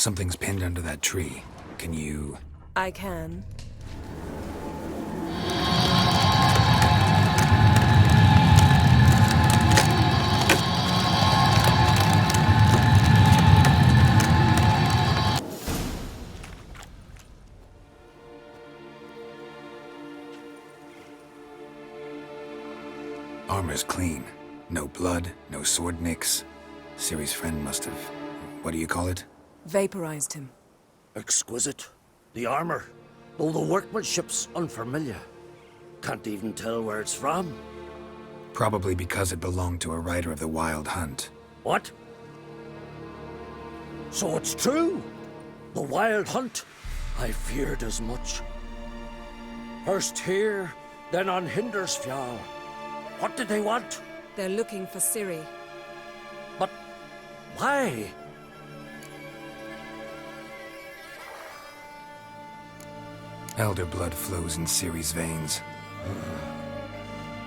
Something's pinned under that tree. Can you... I can. Armor's clean. No blood, no sword nicks. Ciri's friend must have... what do you call it? Vaporized him. Exquisite. The armor, though the workmanship's unfamiliar. Can't even tell where it's from. Probably because it belonged to a rider of the Wild Hunt. What? So it's true? The Wild Hunt? I feared as much. First here, then on Hindersfjall. What did they want? They're looking for Ciri. But why? Elder blood flows in Ciri's veins.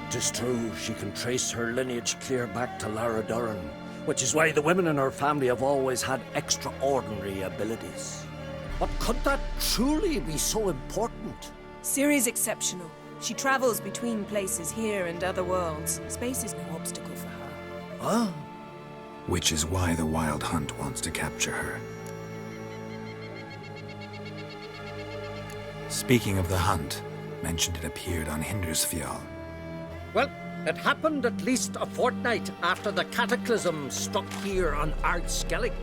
'Tis true, she can trace her lineage clear back to Lara Duran, which is why the women in her family have always had extraordinary abilities. But could that truly be so important? Ciri's exceptional. She travels between places here and other worlds. Space is no obstacle for her. Huh? Which is why the Wild Hunt wants to capture her. Speaking of the hunt, mentioned it appeared on Hindersfjall. Well, it happened at least a fortnight after the cataclysm struck here on Ardskellig.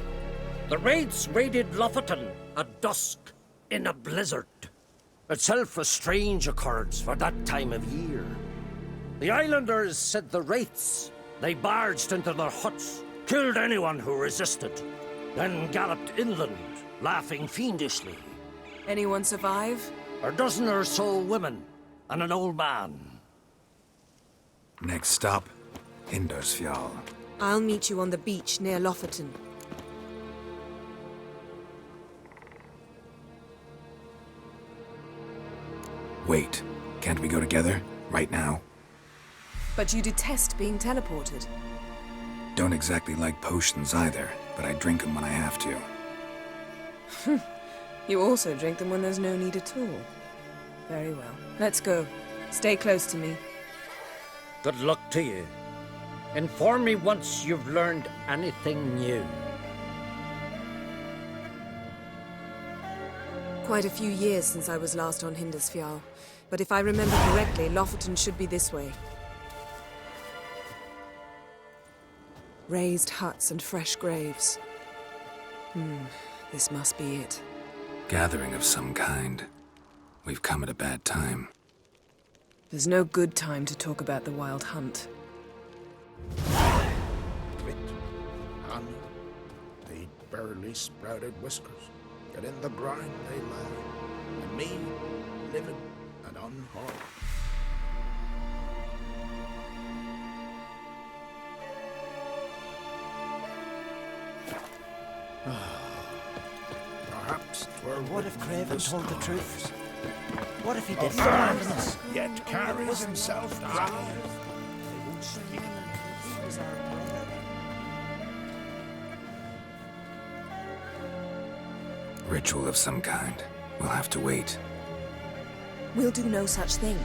The raids raided Lofoten at dusk in a blizzard. Itself a strange occurrence for that time of year. The islanders said the wraiths. They barged into their huts, killed anyone who resisted, then galloped inland, laughing fiendishly. Anyone survive? A dozen or so women and an old man. Next stop, Hindersfjall. I'll meet you on the beach near Lofoten. Wait, can't we go together? Right now? But you detest being teleported. Don't exactly like potions either, but I drink them when I have to. You also drink them when there's no need at all. Very well. Let's go. Stay close to me. Good luck to you. Inform me once you've learned anything new. Quite a few years since I was last on Hindersfjall. But if I remember correctly, Lofoten should be this way. Raised huts and fresh graves. This must be it. Gathering of some kind. We've come at a bad time. There's no good time to talk about the Wild Hunt. Grit, honey, they barely sprouted whiskers. Yet in the grind they lie, and me, living and unharmed. Perhaps 'twere What if written in Craven told the stars. truth? What if he A didn't abandon fourth, us? yet carries himself proud. Ritual of some kind. We'll have to wait. We'll do no such thing.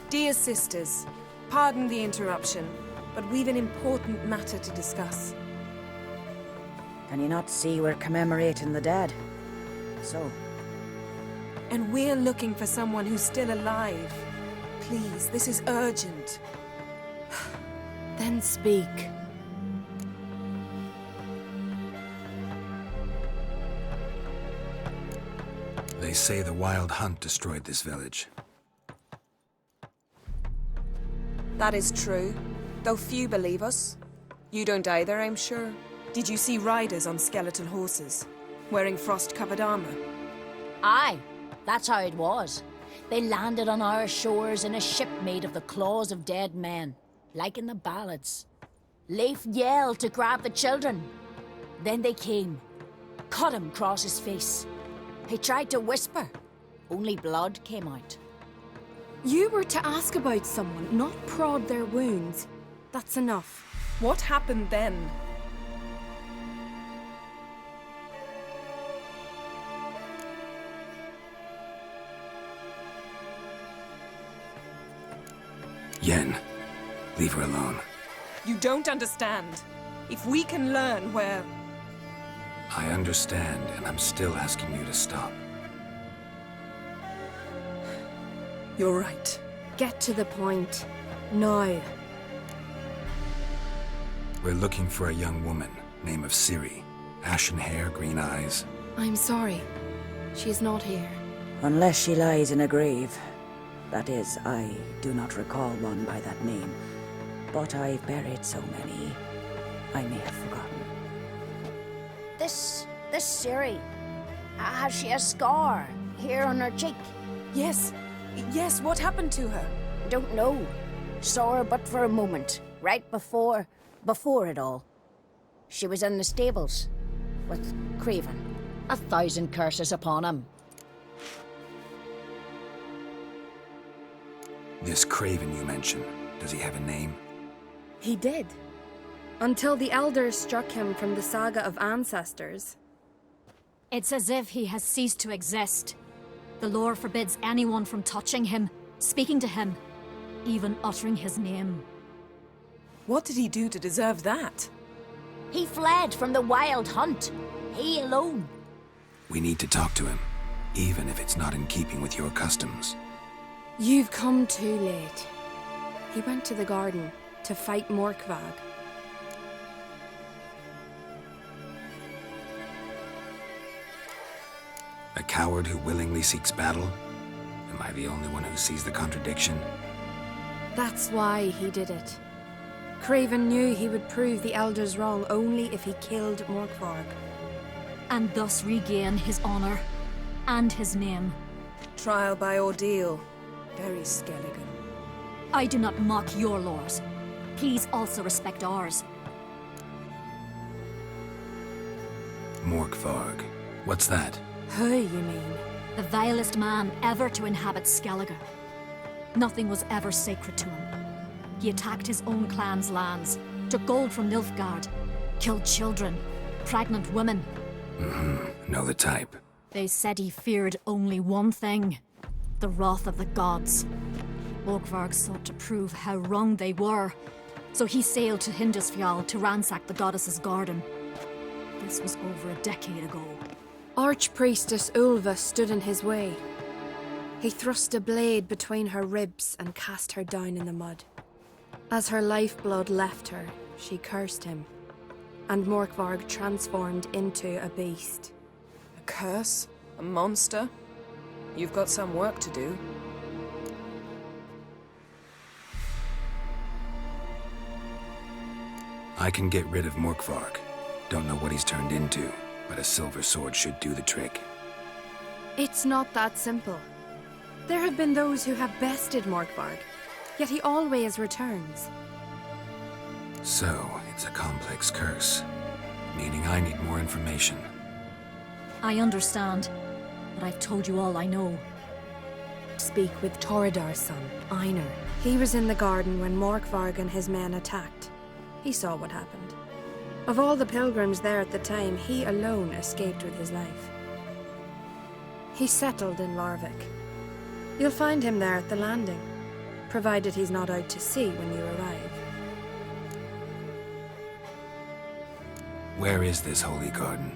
Dear sisters, pardon the interruption, but we've an important matter to discuss. Can you not see we're commemorating the dead? So, And we're looking for someone who's still alive. Please, this is urgent. Then speak. They say the Wild Hunt destroyed this village. That is true, though few believe us. You don't either, I'm sure. Did you see riders on skeletal horses, wearing frost-covered armor? Aye, that's how it was. They landed on our shores in a ship made of the claws of dead men, like in the ballads. Leif yelled to grab the children. Then they came, cut him across his face. He tried to whisper, only blood came out. You were to ask about someone, not prod their wounds. That's enough. What happened then? Yen, leave her alone. You don't understand. If we can learn where... I understand, and I'm still asking you to stop. You're right. Get to the point. Now. We're looking for a young woman, name of Ciri. Ashen hair, green eyes. I'm sorry. She's not here. Unless she lies in a grave. That is, I do not recall one by that name. But I've buried so many, I may have forgotten. This Ciri, has she a scar here on her cheek? Yes. Yes, what happened to her? Don't know. Saw her but for a moment, right before it all. She was in the stables with Craven. 1,000 curses upon him. This Craven you mentioned, does he have a name? He did. Until the elders struck him from the saga of ancestors. It's as if he has ceased to exist. The lore forbids anyone from touching him, speaking to him, even uttering his name. What did he do to deserve that? He fled from the wild hunt. He alone. We need to talk to him, even if it's not in keeping with your customs. You've come too late. He went to the garden to fight Morkvag. A coward who willingly seeks battle? Am I the only one who sees the contradiction? That's why he did it. Craven knew he would prove the elders wrong only if he killed Morkvarg. And thus regain his honor and his name. Trial by ordeal. Very Skelligan. I do not mock your laws. Please also respect ours. Morkvarg. What's that? Who, you mean? The vilest man ever to inhabit Skellige. Nothing was ever sacred to him. He attacked his own clan's lands, took gold from Nilfgaard, killed children, pregnant women. Know the type. They said he feared only one thing, the wrath of the gods. Morkvarg sought to prove how wrong they were, so he sailed to Hindisfjall to ransack the goddess's garden. This was over a decade ago. Archpriestess Ulva stood in his way. He thrust a blade between her ribs and cast her down in the mud. As her lifeblood left her, she cursed him, and Morkvarg transformed into a beast. A curse? A monster? You've got some work to do. I can get rid of Morkvarg. Don't know what he's turned into, but a silver sword should do the trick. It's not that simple. There have been those who have bested Morkvarg, yet he always returns. So, it's a complex curse, meaning I need more information. I understand, but I've told you all I know. Speak with Toradar's son, Einar. He was in the garden when Morkvarg and his men attacked. He saw what happened. Of all the pilgrims there at the time, he alone escaped with his life. He settled in Larvik. You'll find him there at the landing, provided he's not out to sea when you arrive. Where is this holy garden?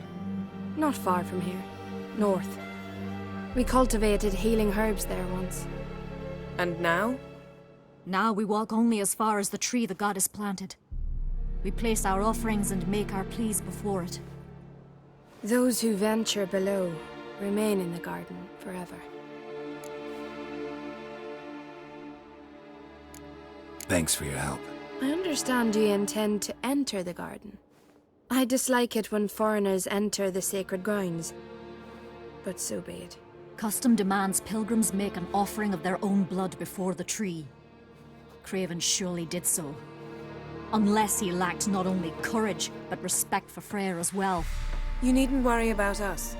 Not far from here. North. We cultivated healing herbs there once. And now? Now we walk only as far as the tree the goddess planted. We place our offerings and make our pleas before it. Those who venture below remain in the garden forever. Thanks for your help. I understand you intend to enter the garden. I dislike it when foreigners enter the sacred grounds, but so be it. Custom demands pilgrims make an offering of their own blood before the tree. Craven surely did so. Unless he lacked not only courage, but respect for Freyr as well. You needn't worry about us.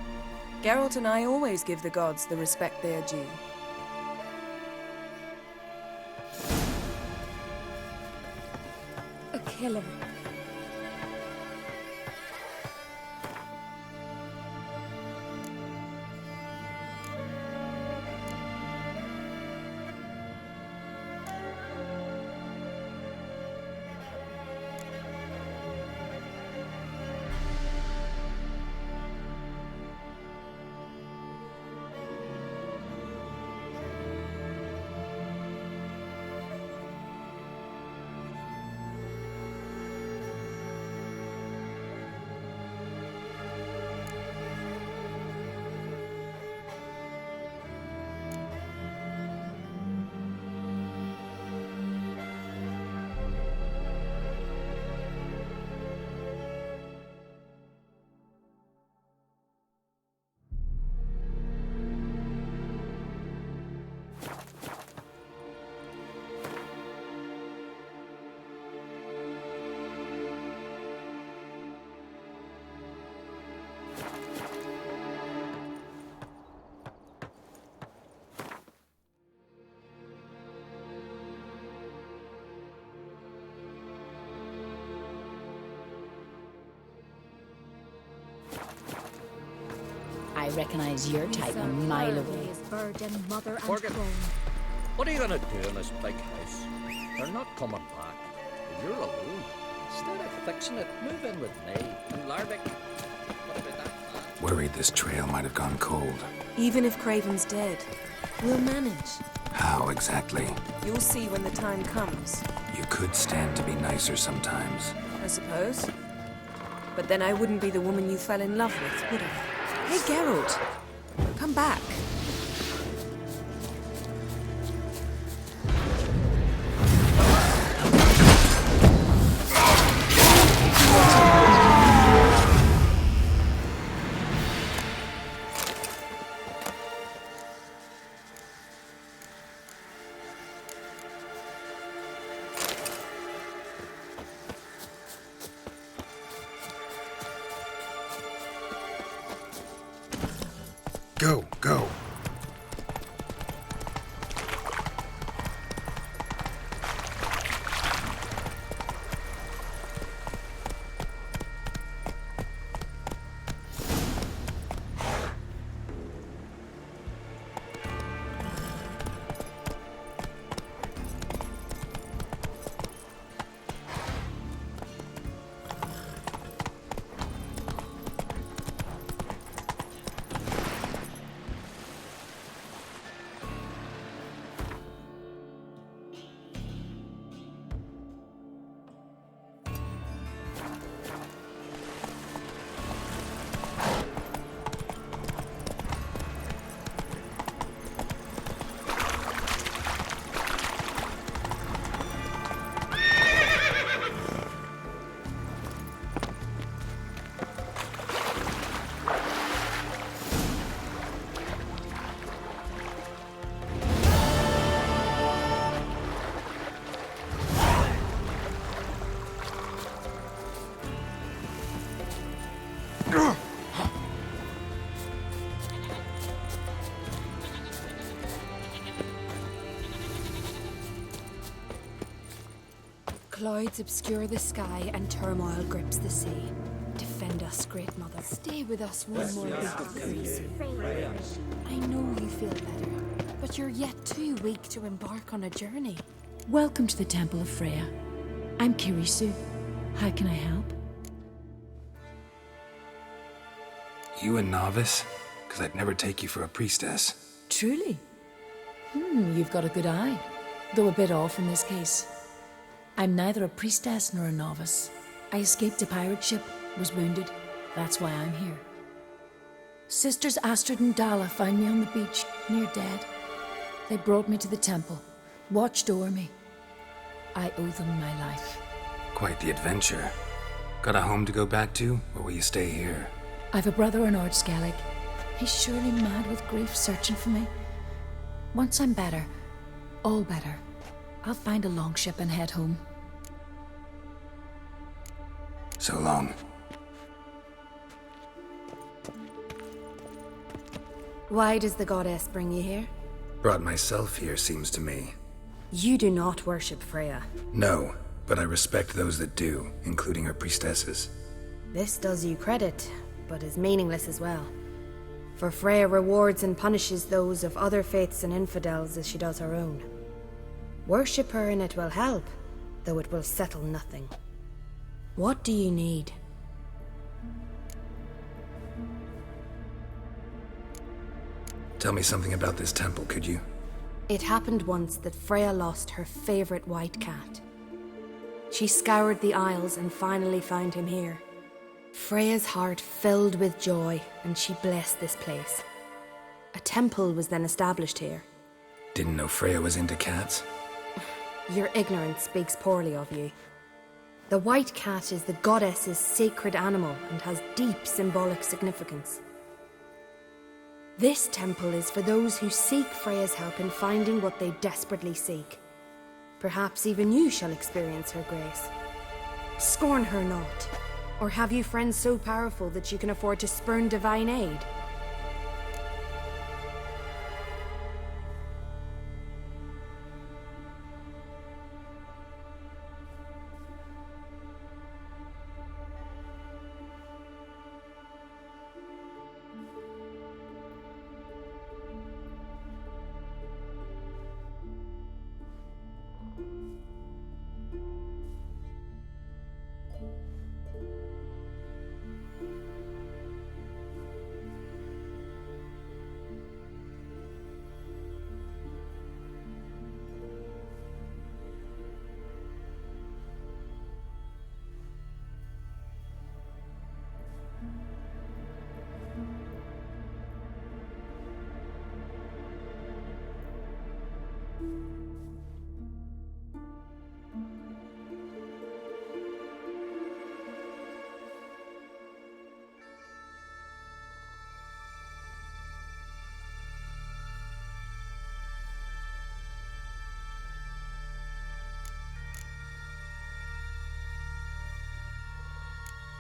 Geralt and I always give the gods the respect they are due. A killer. recognize your type a mile away. Virgin, mother and Morgan. throne. What are you gonna do in this big house? They're not coming back. You're alone. Instead of fixing it, move in with me and Larvick. What about that man? Worried this trail might have gone cold. Even if Craven's dead, we'll manage. How exactly? You'll see when the time comes, You could stand to be nicer sometimes. I suppose. But then I wouldn't be the woman you fell in love with, would I? Hey, Geralt, come back. Go, go. Clouds obscure the sky and turmoil grips the sea. Defend us, Great Mother. Stay with us one more week, please. I know you feel better, but you're yet too weak to embark on a journey. Welcome to the Temple of Freya. I'm Kirisu. How can I help? You a novice? Because I'd never take you for a priestess. Truly? You've got a good eye, though a bit off in this case. I'm neither a priestess nor a novice. I escaped a pirate ship, was wounded. That's why I'm here. Sisters Astrid and Dala found me on the beach, near dead. They brought me to the temple, watched over me. I owe them my life. Quite the adventure. Got a home to go back to, or will you stay here? I've a brother in Ard Skellig. He's surely mad with grief searching for me. Once I'm better, all better, I'll find a longship and head home. So long. Why does the goddess bring you here? Brought myself here, seems to me. You do not worship Freya. No, but I respect those that do, including her priestesses. This does you credit, but is meaningless as well. For Freya rewards and punishes those of other faiths and infidels as she does her own. Worship her and it will help, though it will settle nothing. What do you need? Tell me something about this temple, could you? It happened once that Freya lost her favorite white cat. She scoured the Isles and finally found him here. Freya's heart filled with joy, and she blessed this place. A temple was then established here. Didn't know Freya was into cats? Your ignorance speaks poorly of you. The white cat is the goddess's sacred animal and has deep symbolic significance. This temple is for those who seek Freya's help in finding what they desperately seek. Perhaps even you shall experience her grace. Scorn her not. Or have you friends so powerful that you can afford to spurn divine aid?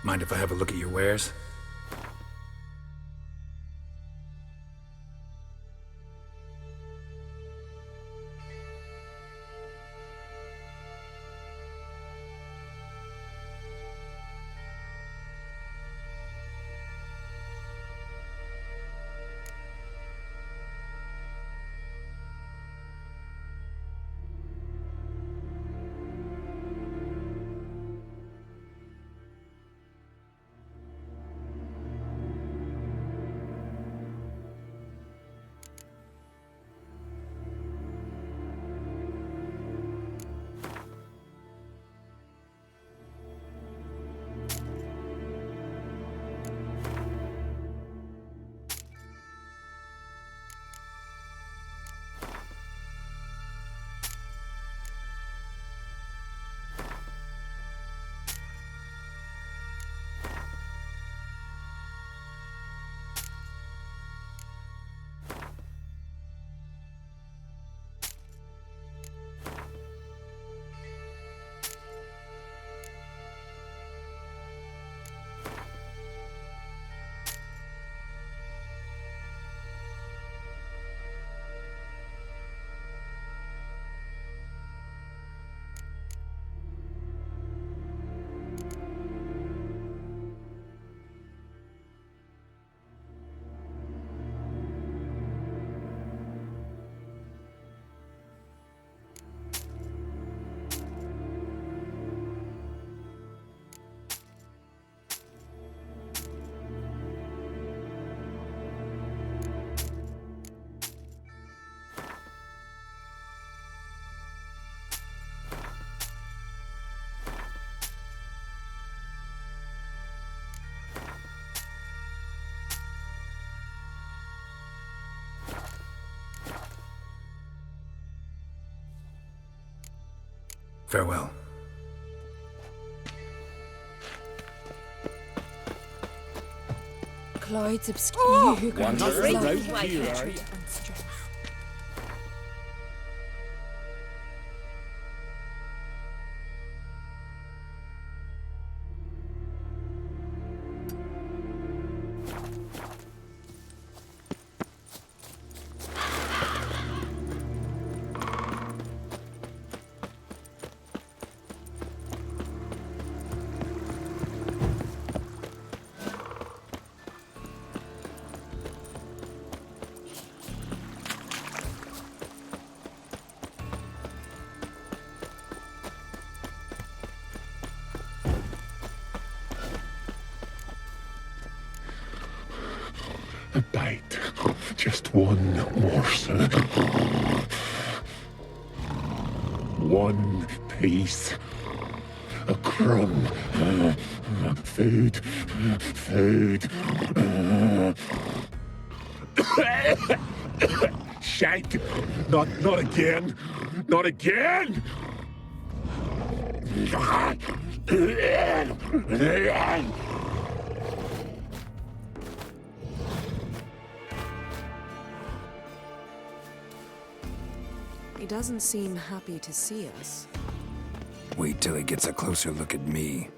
Mind if I have a look at your wares? Farewell. Clouds obscure. A bite. Just one morsel. One piece. A crumb. Food. Food. Shank. Not again. Not again. He doesn't seem happy to see us. Wait till he gets a closer look at me.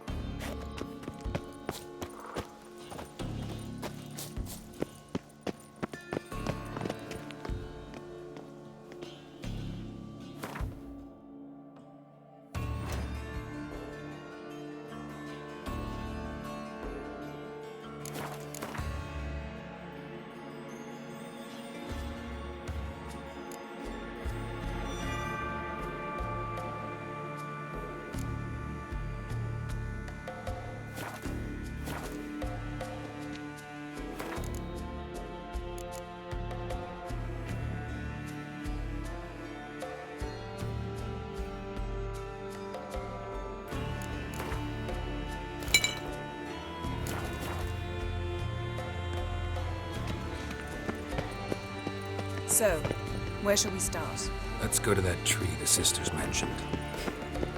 So, where shall we start? Let's go to that tree the sisters mentioned.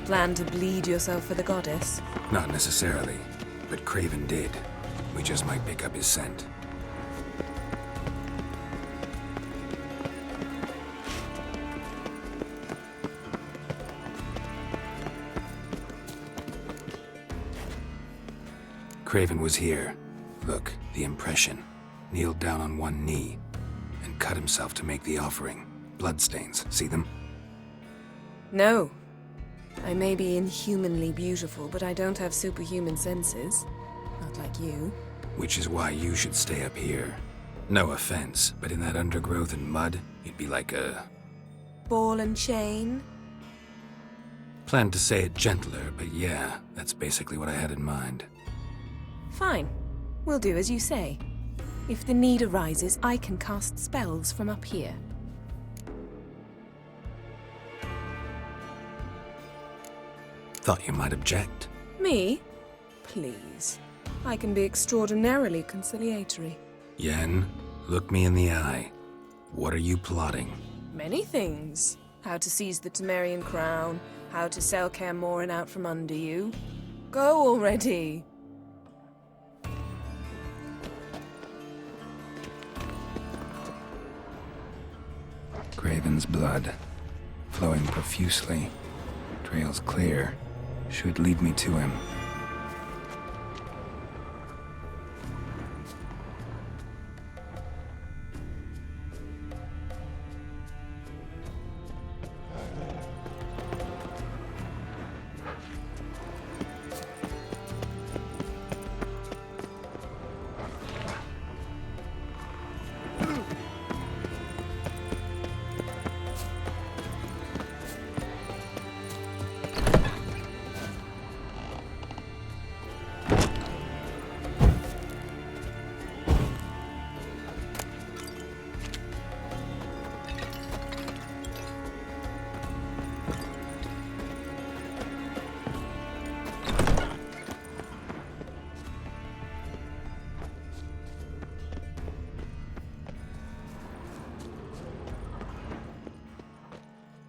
Plan to bleed yourself for the goddess? Not necessarily, but Craven did. We just might pick up his scent. Craven was here. Look, the impression. Kneeled down on one knee and cut himself to make the offering. Bloodstains, see them? No. I may be inhumanly beautiful, but I don't have superhuman senses. Not like you. Which is why you should stay up here. No offense, but in that undergrowth and mud, you'd be like a... Ball and chain? Planned to say it gentler, but yeah, that's basically what I had in mind. Fine. We'll do as you say. If the need arises, I can cast spells from up here. Thought you might object. Me? Please. I can be extraordinarily conciliatory. Yen, look me in the eye. What are you plotting? Many things. How to seize the Temerian crown, how to sell Kaer Morhen out from under you. Go already! Craven's blood, flowing profusely. Trails clear. Should lead me to him.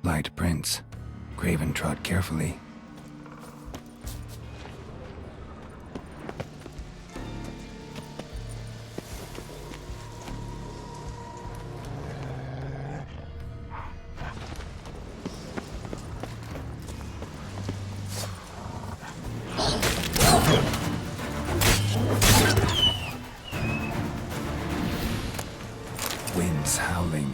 Light prints. Craven trod carefully. Winds howling.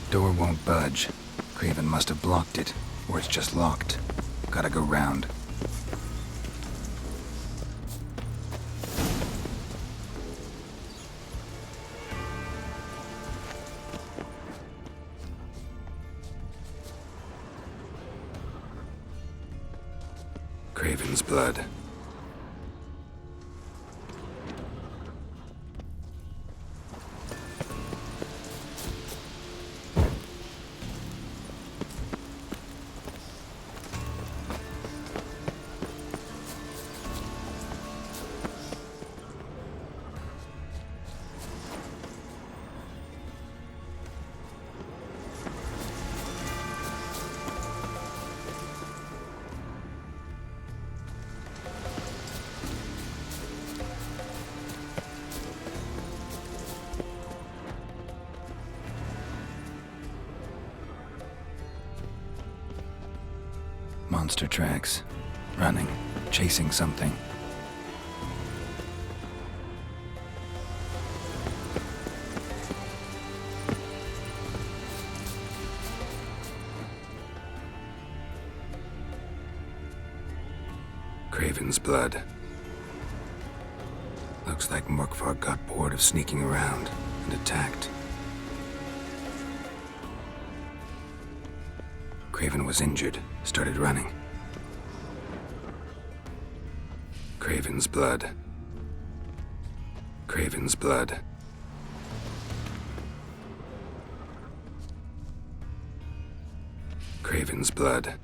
Door won't budge. Craven must have blocked it, or it's just locked. Gotta go round. Craven's blood. Monster tracks. Running. Chasing something. Craven's blood. Looks like Morkvar got bored of sneaking around and attacked. Craven was injured, started running. Craven's blood. Craven's blood. Craven's blood.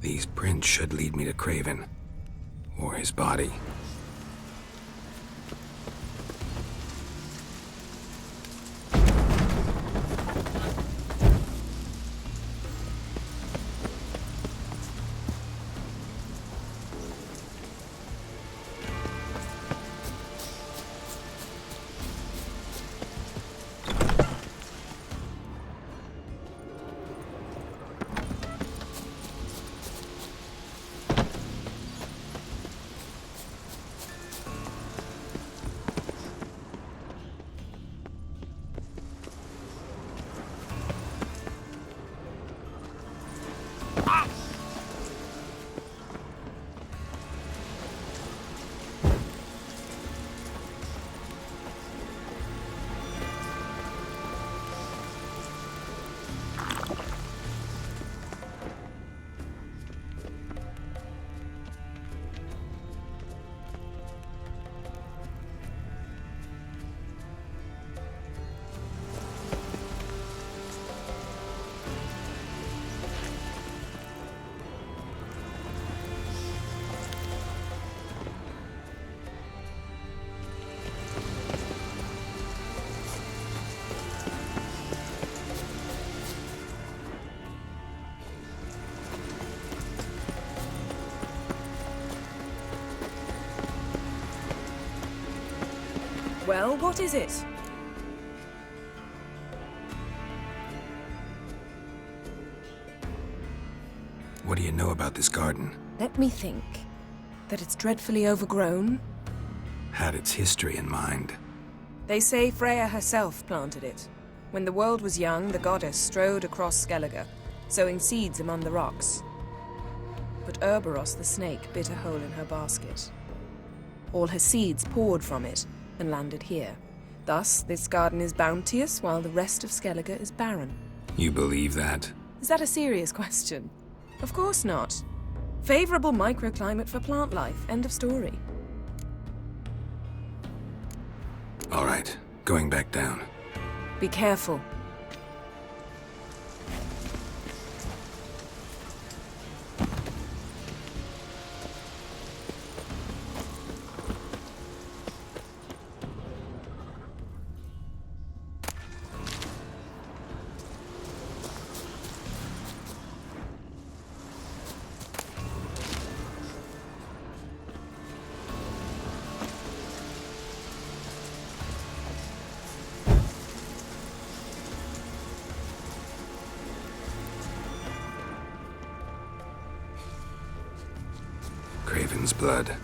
These prints should lead me to Craven, or his body. Well, what is it? What do you know about this garden? Let me think. That it's dreadfully overgrown. Had its history in mind. They say Freya herself planted it. When the world was young, the goddess strode across Skellige, sowing seeds among the rocks. But Urboros the snake bit a hole in her basket. All her seeds poured from it and landed here. Thus, this garden is bounteous while the rest of Skellige is barren. You believe that? Is that a serious question? Of course not. Favorable microclimate for plant life. End of story. All right, going back down. Be careful. Craven's blood.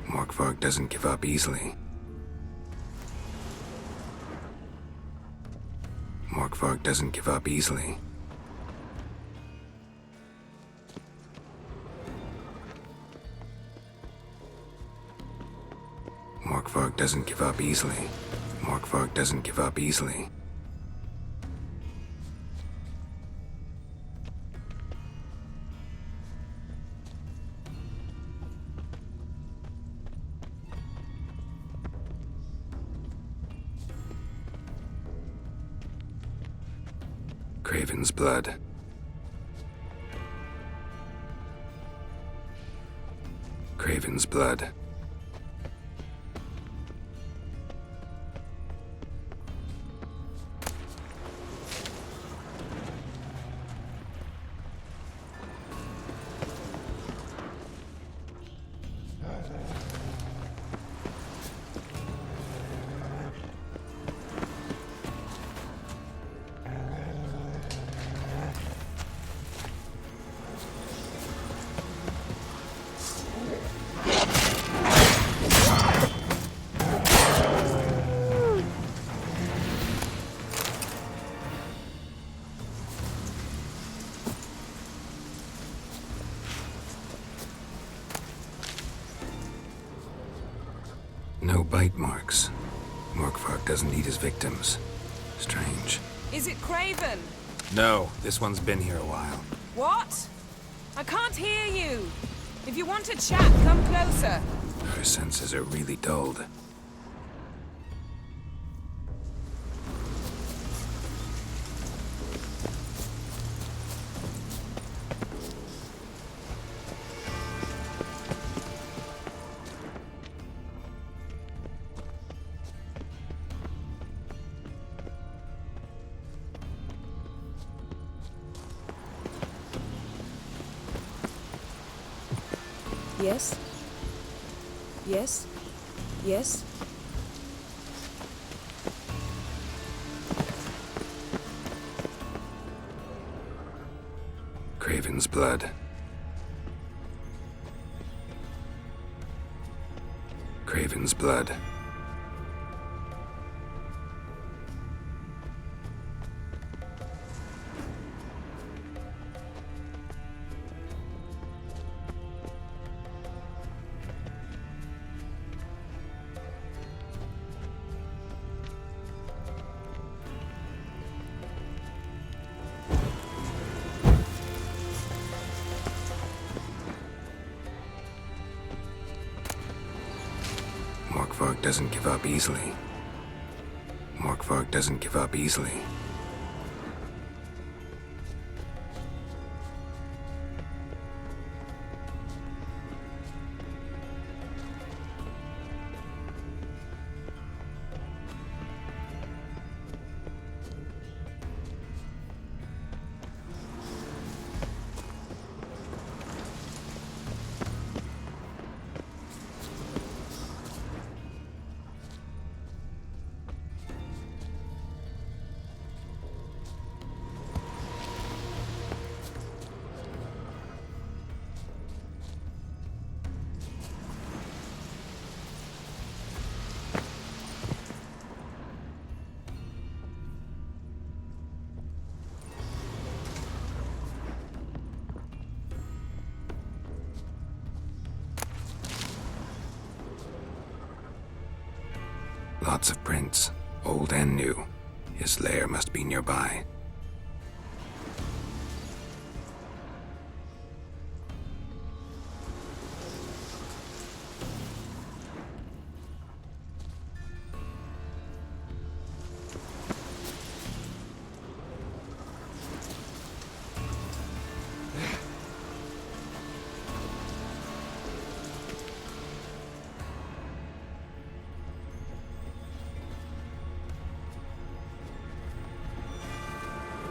Morkvarg doesn't give up easily. Morkvarg doesn't give up easily. Morkvarg doesn't give up easily. Morkvarg doesn't give up easily. Craven's blood. Craven's blood. No bite marks. Morkvark doesn't eat his victims. Strange. Is it Craven? No, this one's been here a while. What? I can't hear you. If you want to chat, come closer. Her senses are really dulled. Yes? Yes? Yes? Craven's blood. Craven's blood. Morkvark doesn't give up easily. Morkvark doesn't give up easily. Lots of prints, old and new. His lair must be nearby.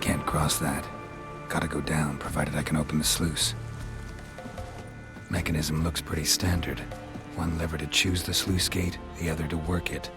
Can't cross that. Gotta go down, provided I can open the sluice. Mechanism looks pretty standard. One lever to choose the sluice gate, the other to work it.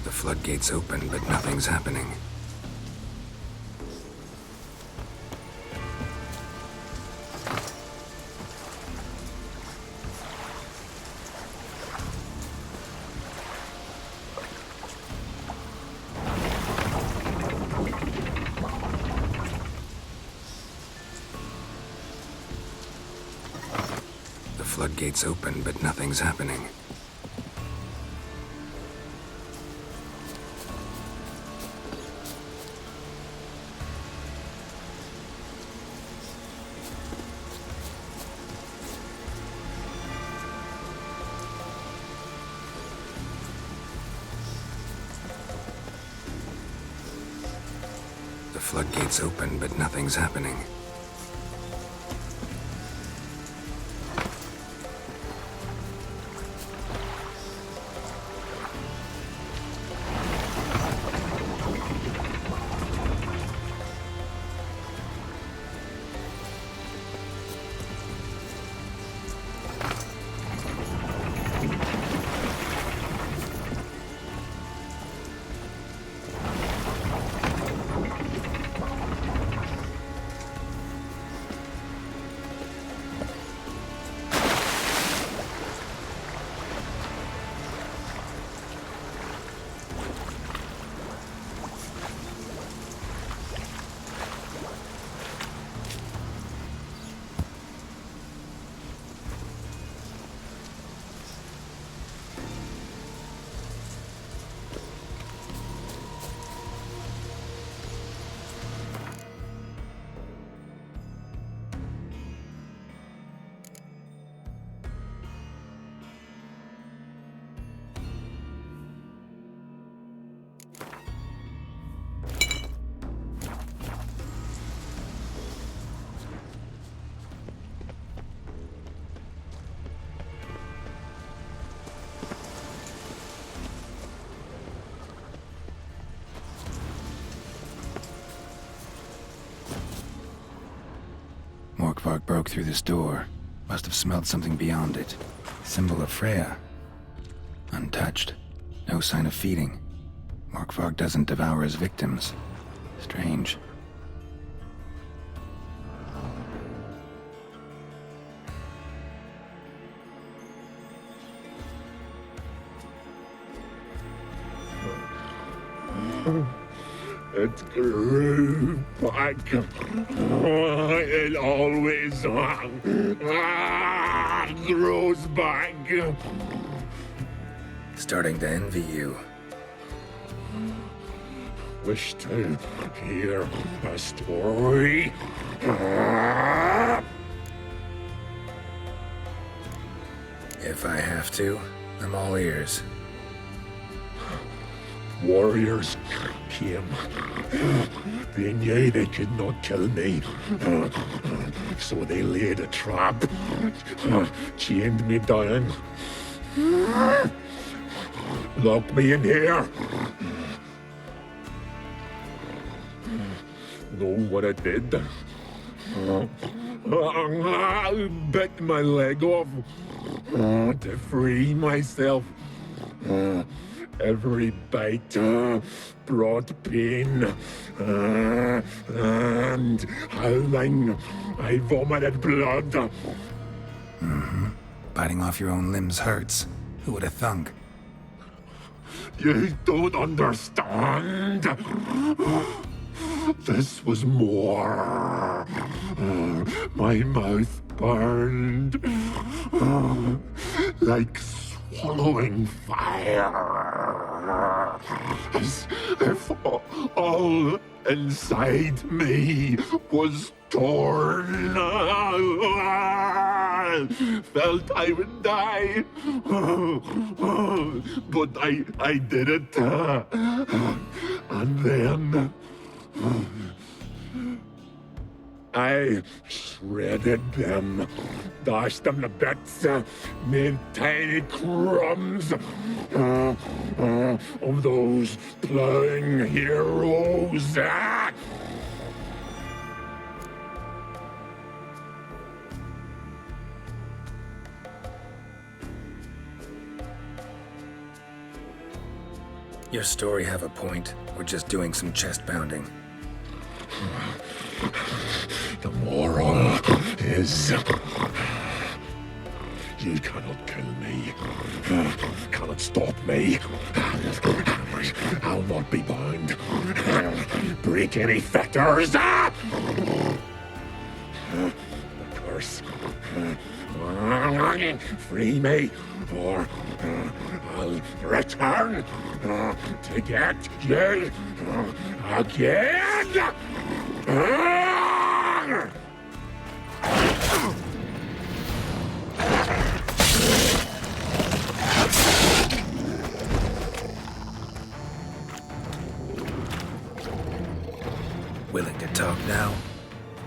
The floodgates open, but nothing's happening. The floodgates open, but nothing's happening. The floodgates open, but nothing's happening. Morkvark broke through this door. Must have smelled something beyond it. Symbol of Freya. Untouched. No sign of feeding. Morkvark doesn't devour his victims. Strange. It grew back. It always grows back. Starting to envy you. Wish to hear a story. If I have to, I'm all ears. Warriors came. They knew they could not kill me, so they laid a trap, chained me down, locked me in here. Know what I did? Bit my leg off to free myself. Every bite brought pain, and howling, I vomited blood. Mm-hmm. Biting off your own limbs hurts. Who would have thunk? You don't understand. This was more. My mouth burned like swallowing fire, as if all inside me was torn. Felt I would die, but I did it. And then I shredded them, dashed them to bits, made tiny crumbs of those plowing heroes. Your story have a point. We're just doing some chest pounding. The moral is you cannot kill me, cannot stop me. I'll not be bound. Break any fetters. The curse. Free me, or I'll return to get you again. willing to talk now?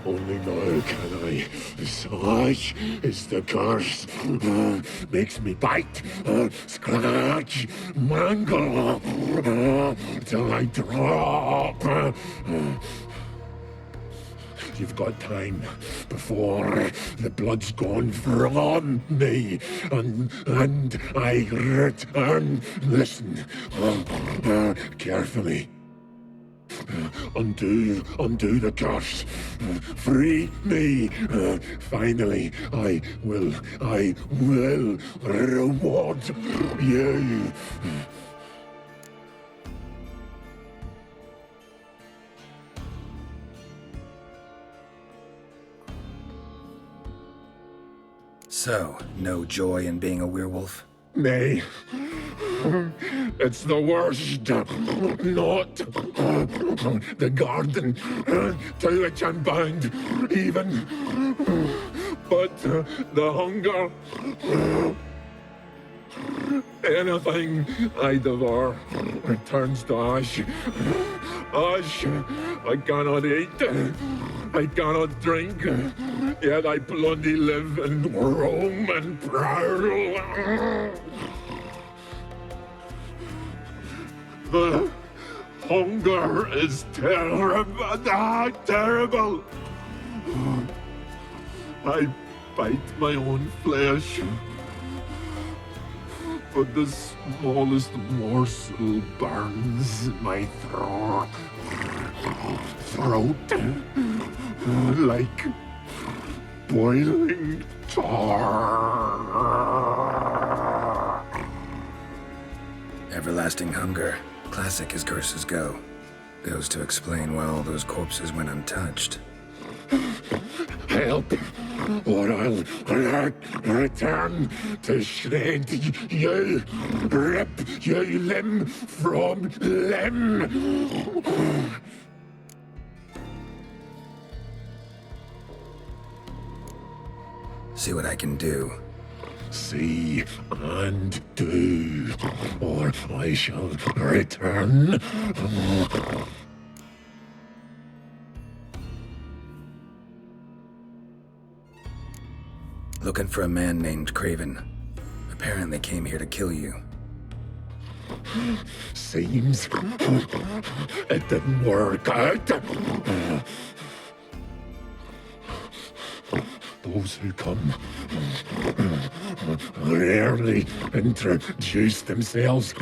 Only now can I. Such is the curse. Makes me bite, scratch, mangle, till I drop. You've got time before the blood's gone from me, and I return. Listen, carefully. Undo the curse. Free me. Finally, I will reward you. So, no joy in being a werewolf? Nay. It's the worst. Not the garden to which I'm bound, even. But the hunger. Anything I devour turns to ash. Ash. I cannot eat. I cannot drink. Yet I bloody live and roam and prowl. The hunger is terrible. Terrible. I bite my own flesh. But the smallest morsel burns my throat. Like boiling tar. Everlasting hunger. Classic as curses go. Goes to explain why all those corpses went untouched. Help, or I'll return to shred you, rip you limb from limb. See what I can do. See and do, or I shall return. Looking for a man named Craven. Apparently came here to kill you. Seems it didn't work out. Those who come rarely introduce themselves.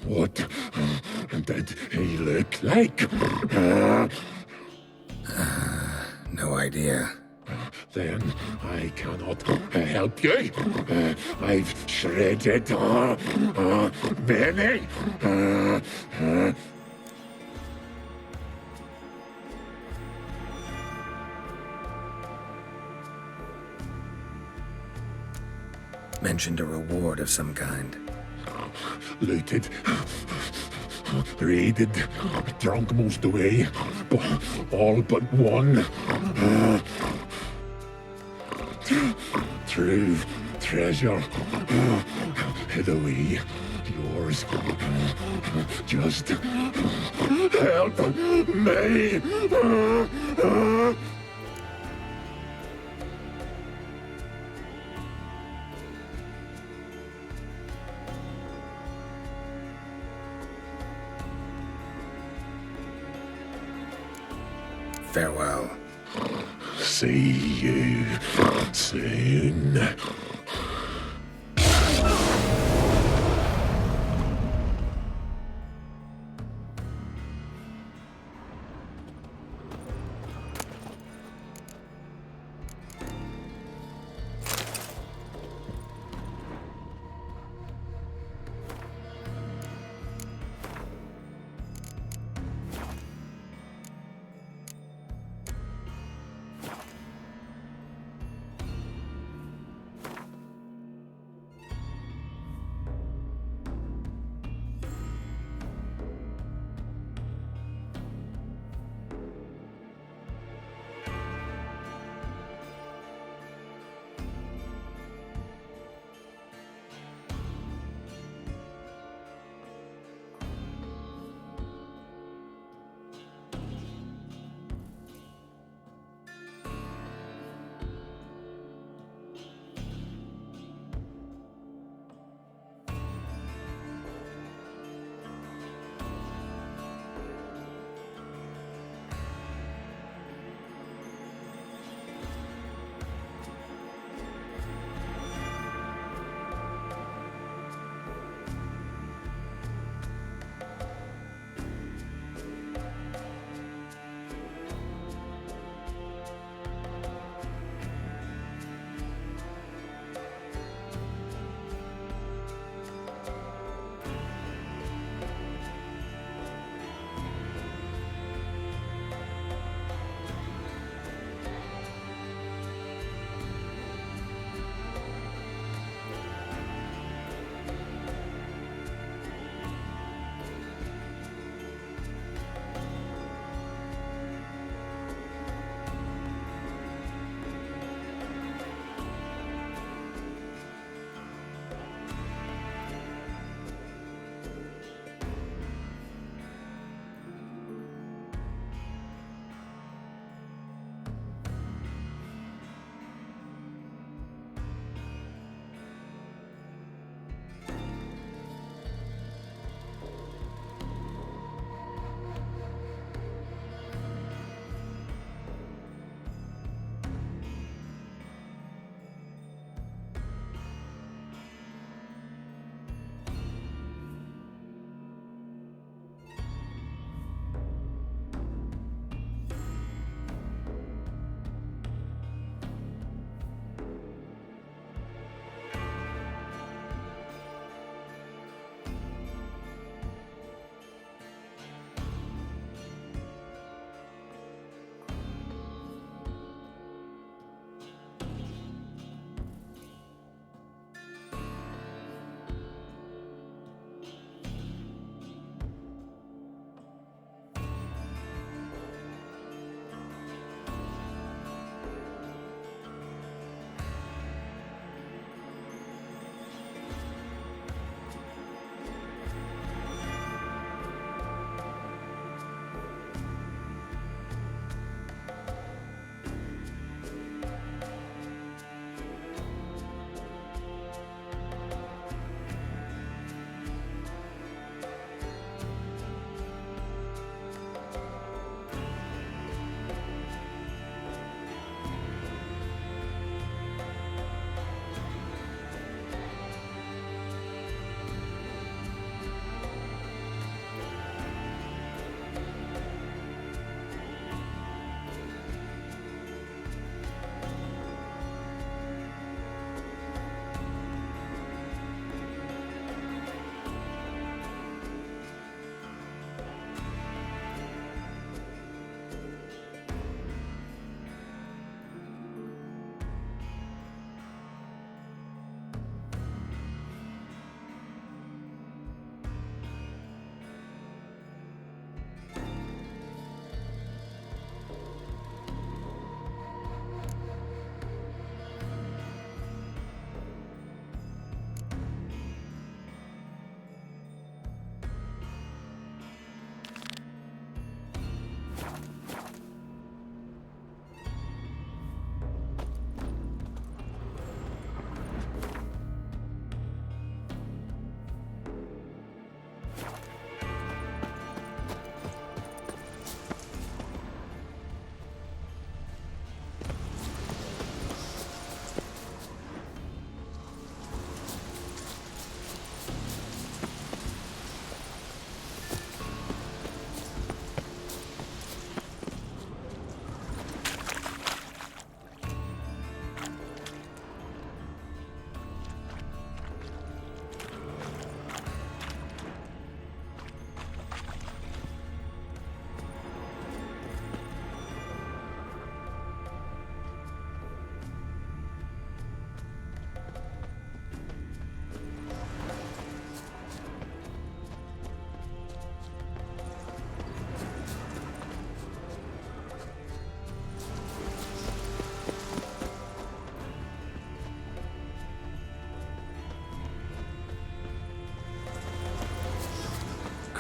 What did he look like? No idea. Then I cannot help you. I've shredded many. Mentioned a reward of some kind. Looted, raided, drunk most away, all but one. True treasure hid away. Yours. Just help me. Farewell. See you soon.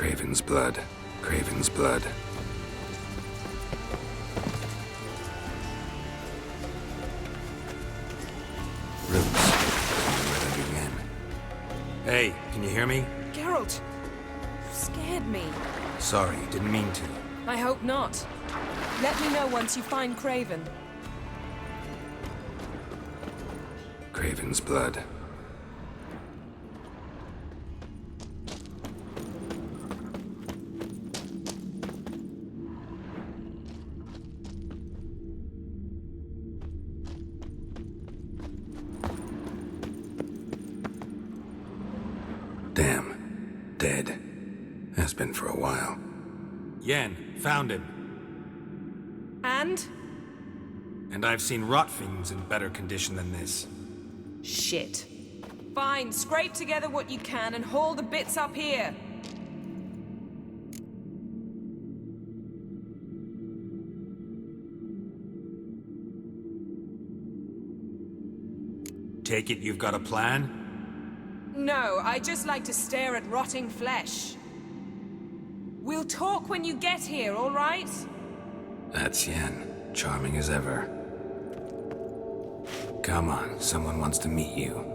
Craven's blood. Craven's blood. Roots. Where they begin. Hey, can you hear me? Geralt! You scared me. Sorry, didn't mean to. I hope not. Let me know once you find Craven. Craven's blood. Damn. Dead. Has been for a while. Yen, found him. And? And I've seen rot fiends in better condition than this. Shit. Fine, scrape together what you can and haul the bits up here. Take it you've got a plan? No, I just like to stare at rotting flesh. We'll talk when you get here, all right? That's Yen. Charming as ever. Come on, someone wants to meet you.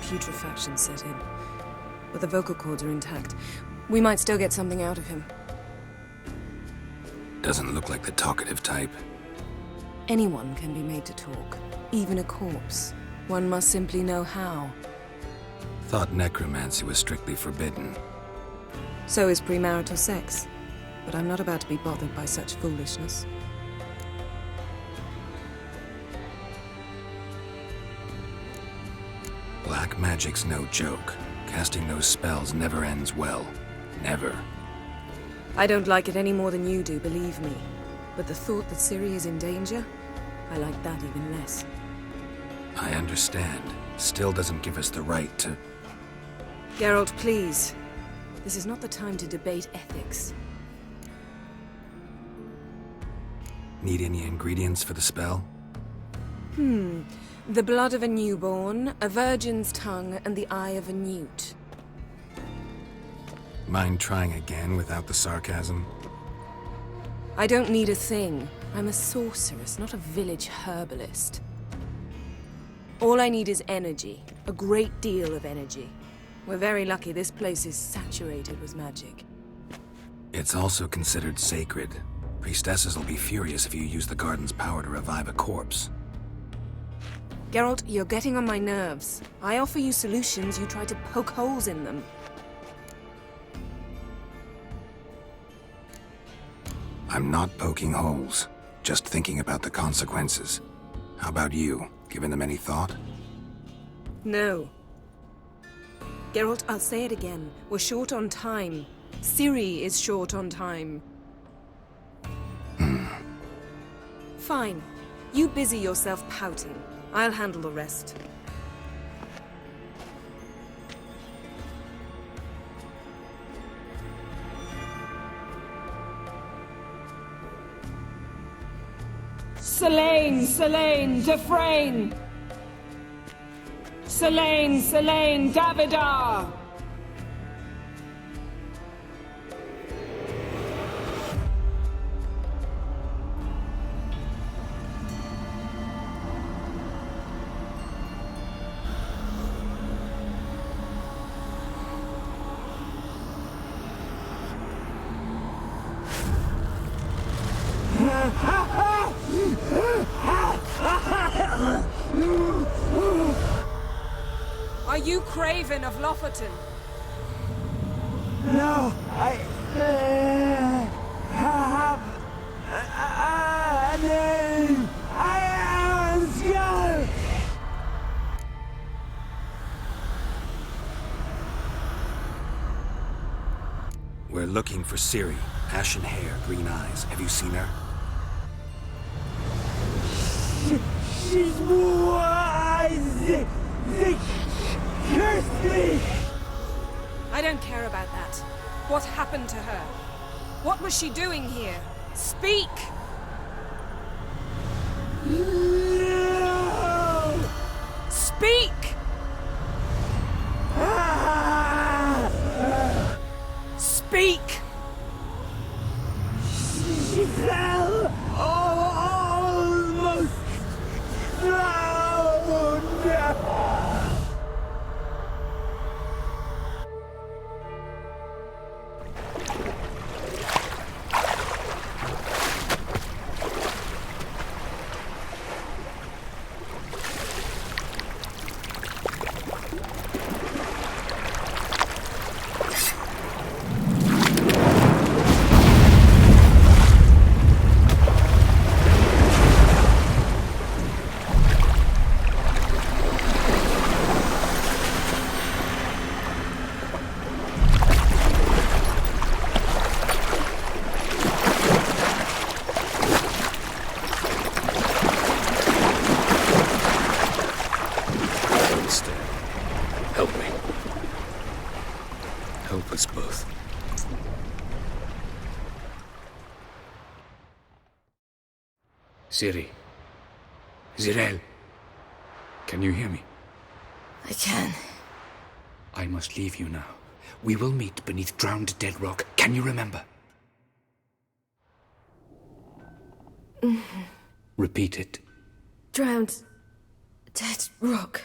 Putrefaction set in. But the vocal cords are intact. We might still get something out of him. Doesn't look like the talkative type. Anyone can be made to talk, even a corpse. One must simply know how. Thought necromancy was strictly forbidden. So is premarital sex. But I'm not about to be bothered by such foolishness. Black magic's no joke. Casting those spells never ends well. Never. I don't like it any more than you do, believe me. But the thought that Ciri is in danger, I like that even less. I understand. Still doesn't give us the right to... Geralt, please. This is not the time to debate ethics. Need any ingredients for the spell? The blood of a newborn, a virgin's tongue, and the eye of a newt. Mind trying again without the sarcasm? I don't need a thing. I'm a sorceress, not a village herbalist. All I need is energy. A great deal of energy. We're very lucky this place is saturated with magic. It's also considered sacred. Priestesses will be furious if you use the garden's power to revive a corpse. Geralt, you're getting on my nerves. I offer you solutions, you try to poke holes in them. I'm not poking holes, just thinking about the consequences. How about you? Given them any thought? No. Geralt, I'll say it again. We're short on time. Ciri is short on time. Fine. You busy yourself pouting. I'll handle the rest. Selene, Selene, Defrain! Selene, Selene, Davidar! Are you Craven of Lofoten? No, I have a name. I am a scholar. We're looking for Ciri. Ashen hair, green eyes. Have you seen her? She's wise. They cursed me. I don't care about that. What happened to her? What was she doing here? Speak! No! Speak! Speak! She fell almost drowned. Help me. Help us both. Siri. Zirel. Can you hear me? I can. I must leave you now. We will meet beneath drowned dead rock. Can you remember? Repeat it. Drowned. Dead rock.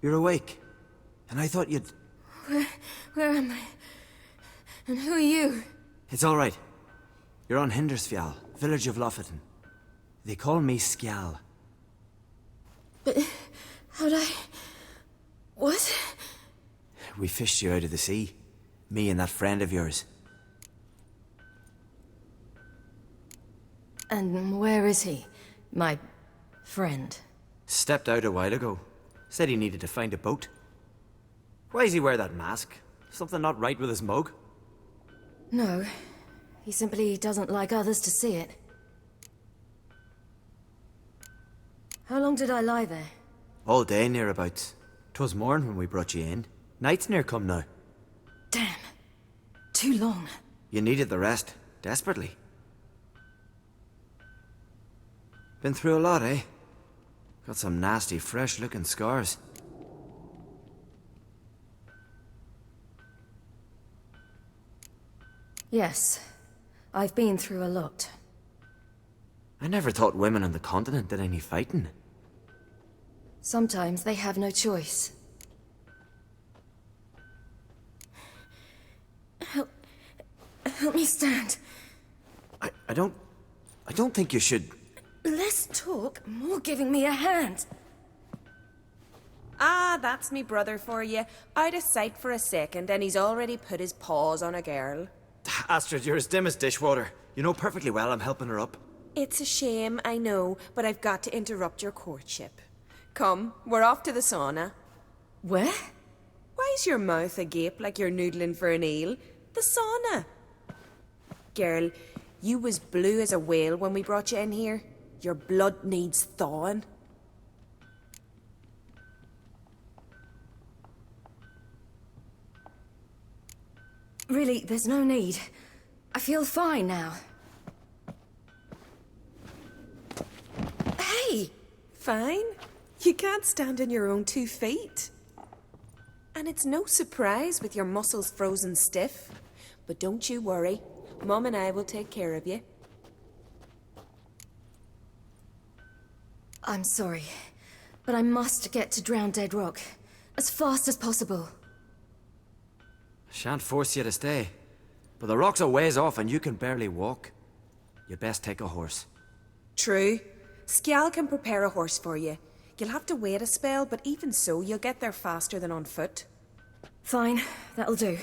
You're awake. And I thought you'd... Where am I? And who are you? It's all right. You're on Hindersfjall, village of Lofoten. They call me Skjal. But how'd I... What? We fished you out of the sea. Me and that friend of yours. And where is he? My friend. Stepped out a while ago. Said he needed to find a boat. Why does he wear that mask? Something not right with his mug? No. He simply doesn't like others to see it. How long did I lie there? All day nearabouts. 'Twas morn when we brought you in. Night's near come now. Damn. Too long. You needed the rest, desperately. Been through a lot, eh? Got some nasty, fresh-looking scars. Yes. I've been through a lot. I never thought women on the continent did any fighting. Sometimes they have no choice. Help me stand. I don't think you should... Less talk, more giving me a hand. Ah, that's me brother for you. Out of sight for a second, and he's already put his paws on a girl. Astrid, you're as dim as dishwater. You know perfectly well I'm helping her up. It's a shame, I know, but I've got to interrupt your courtship. Come, we're off to the sauna. Where? Why's your mouth agape like you're noodling for an eel? The sauna. Girl, you was blue as a whale when we brought you in here. Your blood needs thawing. Really, there's no need. I feel fine now. Hey! Fine? You can't stand on your own 2 feet. And it's no surprise with your muscles frozen stiff. But don't you worry. Mum and I will take care of you. I'm sorry, but I must get to Drowned Dead Rock as fast as possible. Shan't force you to stay. But the rock's a ways off and you can barely walk. You best take a horse. True. Skjal can prepare a horse for you. You'll have to wait a spell, but even so, you'll get there faster than on foot. Fine, that'll do.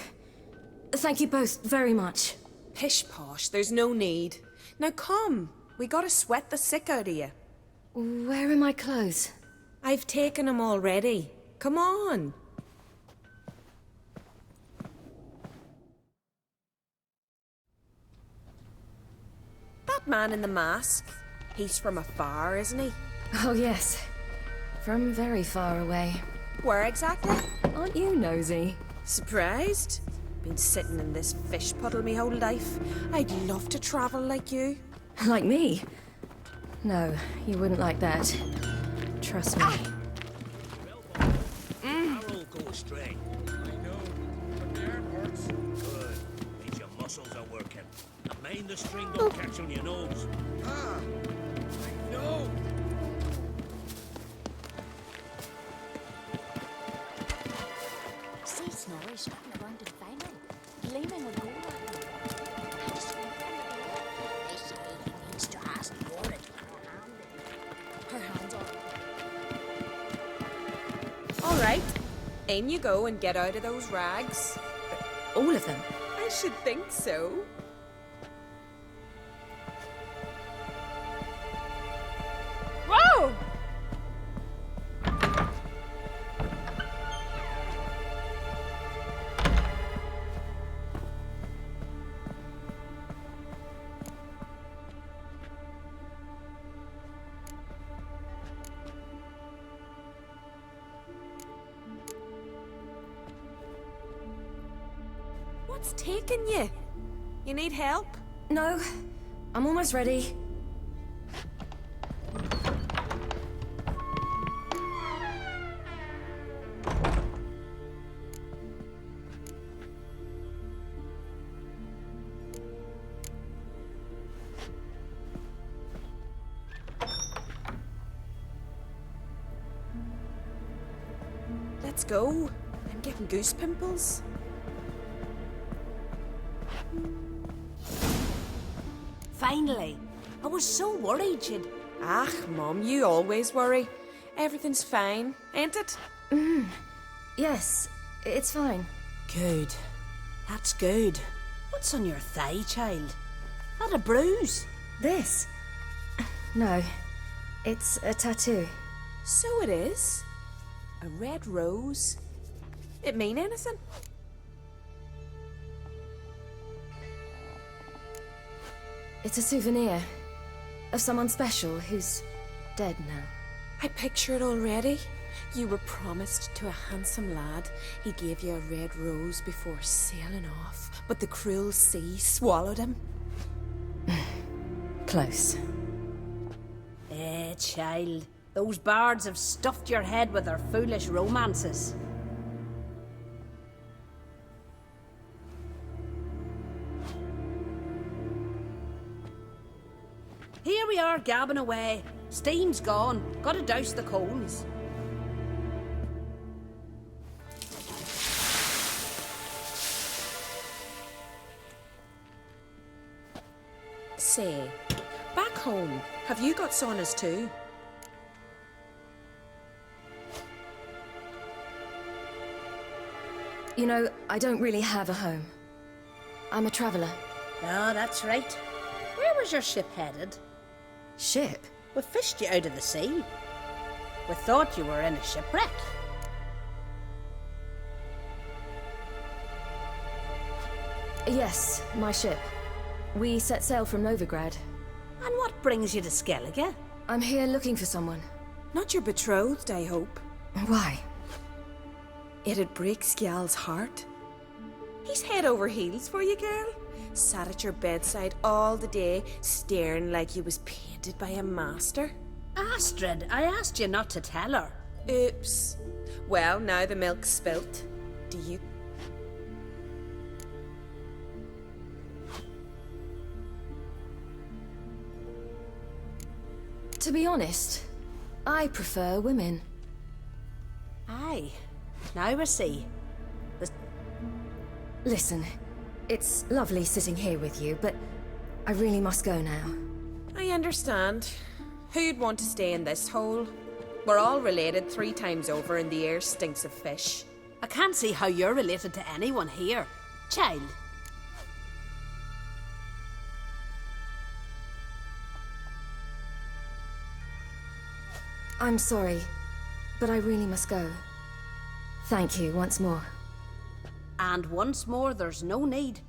Thank you both very much. Pish-posh, there's no need. Now come, we gotta sweat the sick out of you. Where are my clothes? I've taken them already. Come on. That man in the mask, he's from afar, isn't he? Oh, yes. From very far away. Where exactly? Aren't you nosy? Surprised? Been sitting in this fish puddle me whole life. I'd love to travel like you. Like me? No, you wouldn't like that. Trust me. Barrel go astray. I know, but the arm hurts. Good. Means your muscles are working. And mind the string don't catch on your nose. Ah, I know. See Snorri strutting around in finery, gleaming with gold on him. I just went from the door. They say he needs to ask for it. Her hands are... All right. In you go and get out of those rags. All of them? I should think so. Whoa! What's taking you? You need help? No. I'm almost ready. Let's go. I'm getting goose pimples. Finally. I was so worried you'd... Ah, Mum, you always worry. Everything's fine, ain't it? Yes, it's fine. Good. That's good. What's on your thigh, child? That a bruise? This? No. It's a tattoo. So it is. A red rose. It mean anything? It's a souvenir of someone special who's dead now. I picture it already. You were promised to a handsome lad. He gave you a red rose before sailing off, but the cruel sea swallowed him. Close. Child. Those bards have stuffed your head with their foolish romances. Here we are gabbing away. Steam's gone. Gotta douse the coals. Say, back home, have you got saunas too? You know, I don't really have a home. I'm a traveller. Oh, that's right. Where was your ship headed? Ship? We fished you out of the sea. We thought you were in a shipwreck. Yes, my ship. We set sail from Novigrad. And what brings you to Skellige? I'm here looking for someone. Not your betrothed, I hope. Why? It'd break Skjal's heart. He's head over heels for you, girl. Sat at your bedside all the day, staring like you was painted by a master. Astrid, I asked you not to tell her. Oops. Well, now the milk's spilt. Do you... To be honest, I prefer women. Aye. Now we see. Listen, it's lovely sitting here with you, but I really must go now. I understand. Who'd want to stay in this hole? We're all related 3 times over and the air stinks of fish. I can't see how you're related to anyone here. Child. I'm sorry, but I really must go. Thank you once more. And once more, there's no need.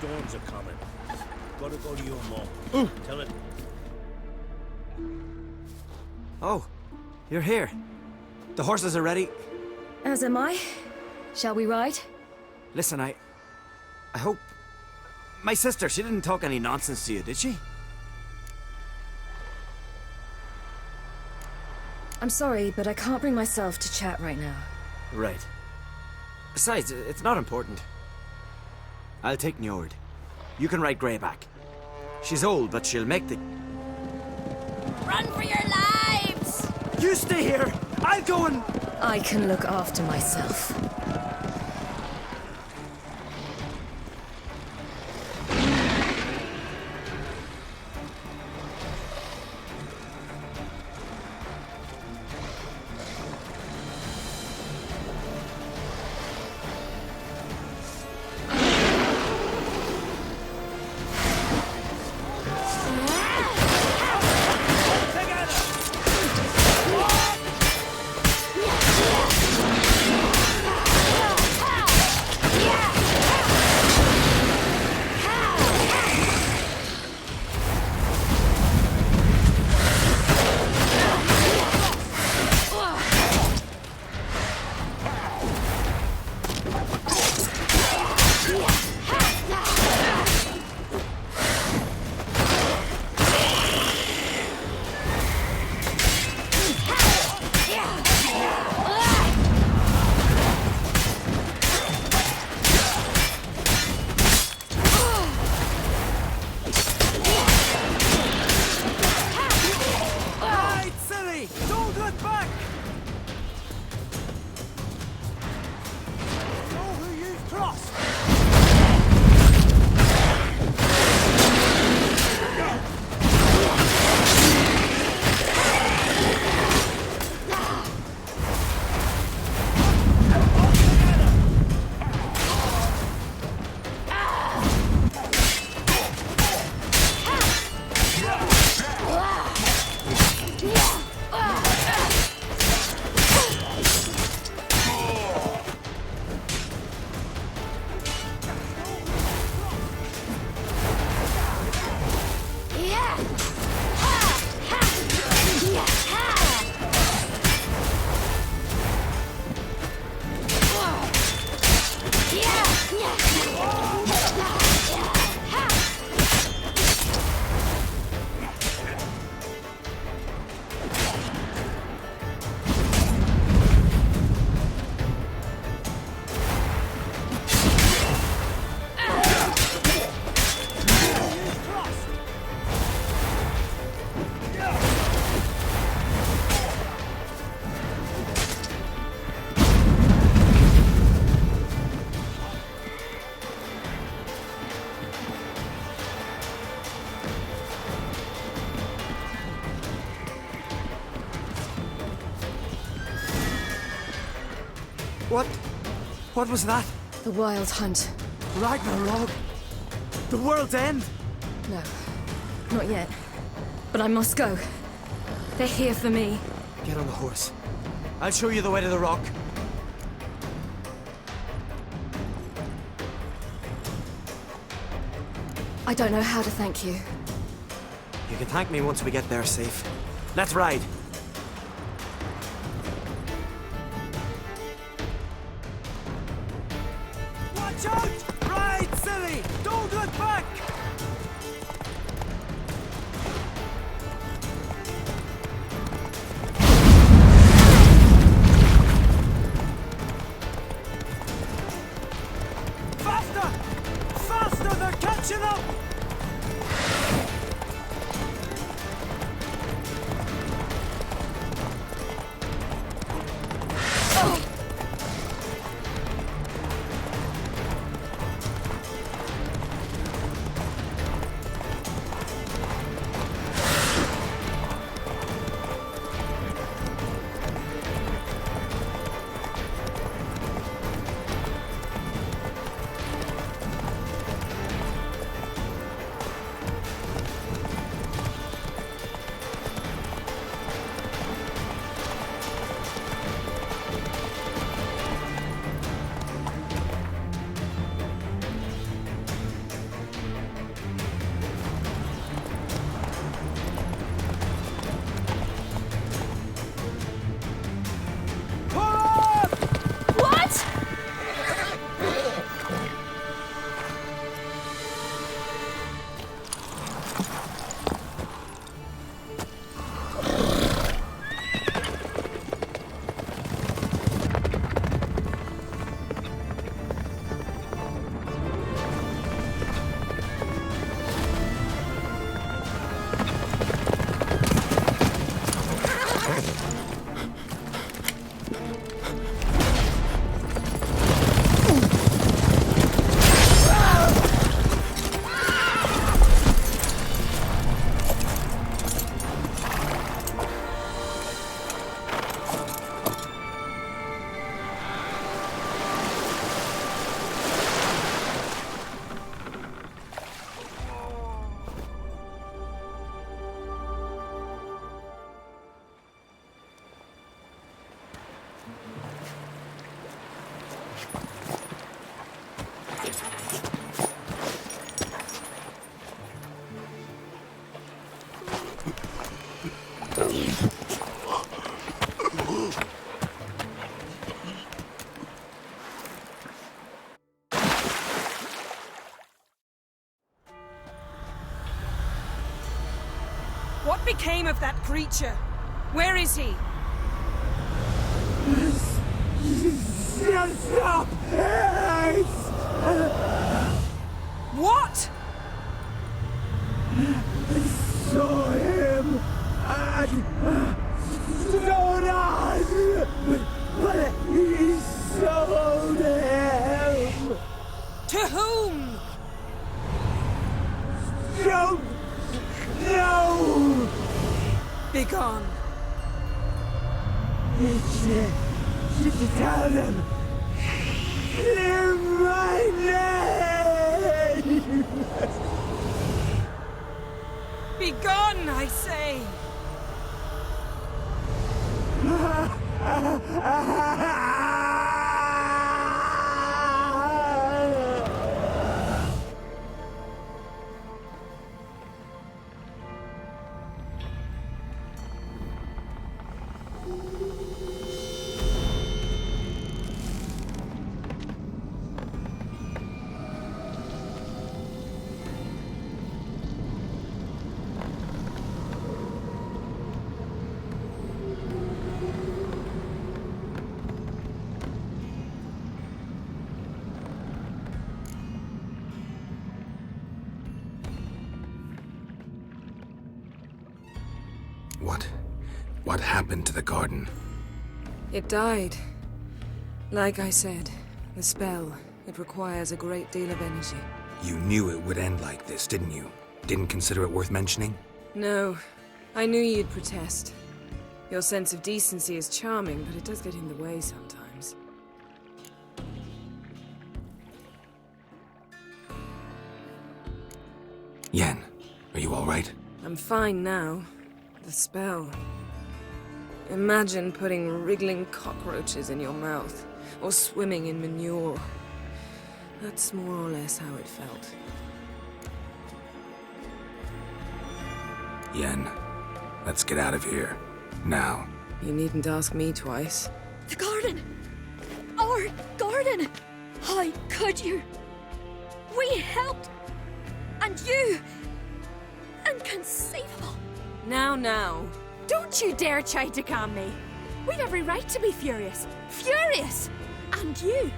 storms are coming. Gotta go to your mom. Tell it. Oh, you're here. The horses are ready. As am I. Shall we ride? Listen, I hope... My sister, she didn't talk any nonsense to you, did she? I'm sorry, but I can't bring myself to chat right now. Right. Besides, it's not important. I'll take Njord. You can ride Greyback. She's old, but she'll make the... Run for your lives! You stay here! I'll go and... I can look after myself. What was that? The Wild Hunt. Ragnarok? The world's end? No, not yet. But I must go. They're here for me. Get on the horse. I'll show you the way to the rock. I don't know how to thank you. You can thank me once we get there safe. Let's ride. Watch out! Ride, silly! Don't look back! Faster! Faster! They're catching up! What became of that creature? Where is he? Stop! What? I saw him at Sodas, but he sold him. To whom? Don't know. Begone. Tell them. Clear my name. Begone, I say! What happened to the garden? It died. Like I said, the spell, it requires a great deal of energy. You knew it would end like this, didn't you? Didn't consider it worth mentioning? No, I knew you'd protest. Your sense of decency is charming, but it does get in the way sometimes. Yen, are you all right? I'm fine now. The spell. Imagine putting wriggling cockroaches in your mouth, or swimming in manure. That's more or less how it felt. Yen, let's get out of here. Now. You needn't ask me twice. The garden! Our garden! How could you? We helped! And you! Inconceivable! Now. Don't you dare try to calm me! We've every right to be furious! Furious! And you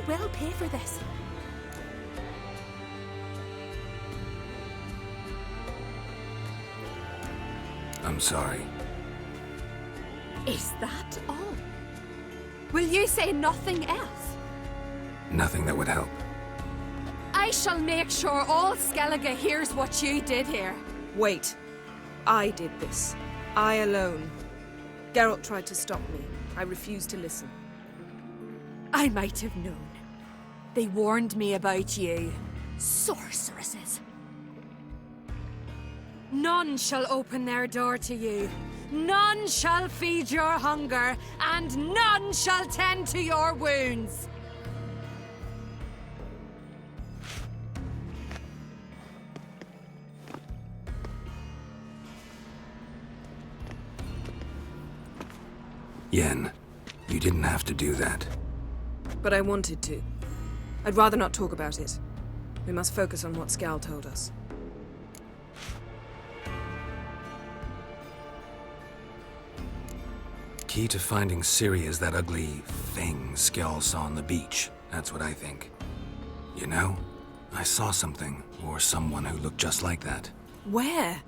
will pay for this. I'm sorry. Is that all? Will you say nothing else? Nothing that would help. I shall make sure all Skellige hears what you did here. Wait. I did this. I alone. Geralt tried to stop me. I refused to listen. I might have known. They warned me about you. Sorceresses. None shall open their door to you. None shall feed your hunger, and none shall tend to your wounds. Yen, you didn't have to do that. But I wanted to. I'd rather not talk about it. We must focus on what Skal told us. Key to finding Ciri is that ugly thing Skell saw on the beach. That's what I think. You know, I saw something, or someone who looked just like that. Where?